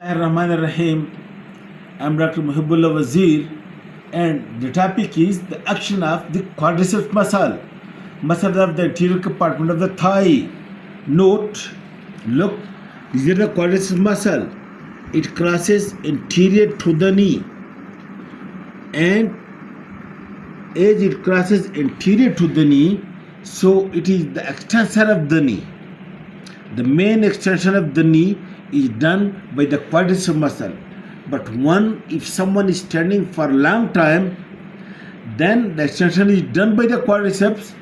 Rahim. I'm Dr. Mohibullah Wazir, and the topic is the action of the quadriceps muscle of the anterior compartment of the thigh. Note, look, this is the quadriceps muscle. It crosses anterior to the knee, and as it crosses anterior to the knee, so it is the extensor of the knee. The main extension of the knee is done by the quadriceps muscle. But if someone is standing for a long time, then the extension is done by the quadriceps,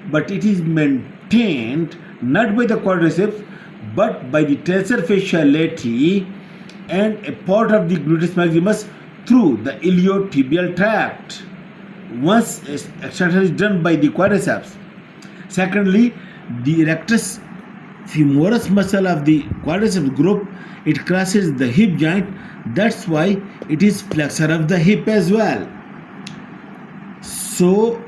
but it is maintained not by the quadriceps, but by the tensor fasciae lati and a part of the gluteus maximus through the iliotibial tract. Once extension is done by the quadriceps. Secondly, the rectus femoris muscle of the quadriceps group, it crosses the hip joint. That's why it is flexor of the hip as well. So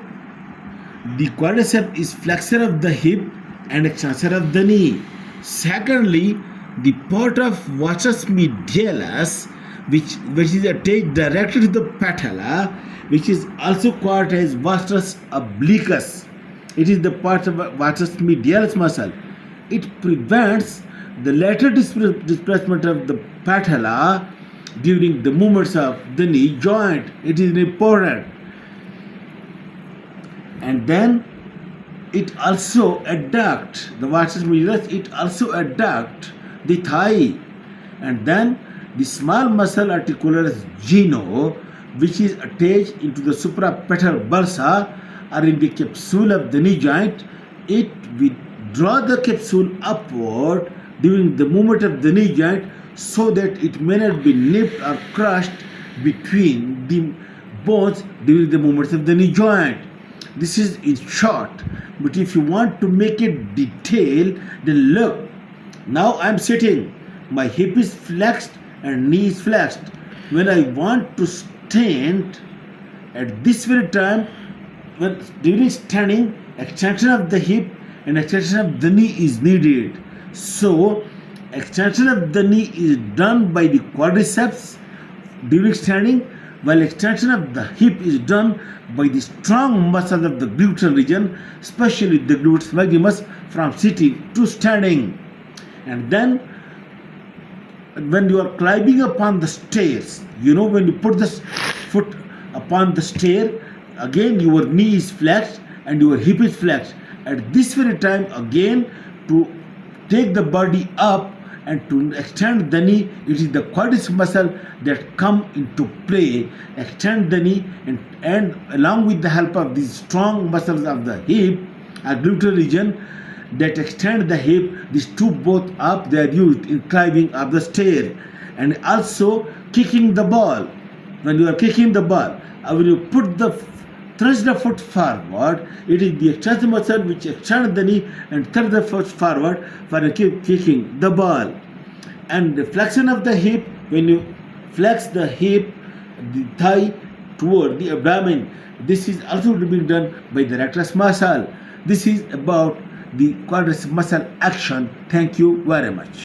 the quadriceps is flexor of the hip and extensor of the knee. Secondly, the part of vastus medialis, which is attached directly to the patella, which is also called as vastus obliquus. It is the part of vastus medialis muscle. It prevents the lateral displacement of the patella during the movements of the knee joint. It is important. And then it also adduct the vastus medialis. It also adduct the thigh. And then the small muscle articularis geno, which is attached into the suprapatellar bursa or in the capsule of the knee joint, it will draw the capsule upward during the movement of the knee joint so that it may not be nipped or crushed between the bones during the movements of the knee joint. This is in short, but if you want to make it detailed, then look. Now I am sitting, my hip is flexed and knee is flexed. When I want to stand, at this very time, during standing, extension of the hip and extension of the knee is needed. So extension of the knee is done by the quadriceps during standing, while extension of the hip is done by the strong muscles of the gluteal region, especially the gluteus maximus, from sitting to standing. And then when you are climbing upon the stairs, when you put the foot upon the stair, again your knee is flexed and your hip is flexed. At this very time, again, to take the body up and to extend the knee, it is the quadriceps muscle that come into play. Extend the knee and along with the help of these strong muscles of the hip, a gluteal region that extend the hip, these two both up, they are used in climbing up the stair. And also kicking the ball. When you are kicking the ball, when you thrust the foot forward, it is the extensor muscle which extends the knee and thrust the foot forward for kicking the ball. And the flexion of the hip, when you flex the hip, the thigh toward the abdomen, this is also being done by the rectus muscle. This is about the quadriceps muscle action. Thank you very much.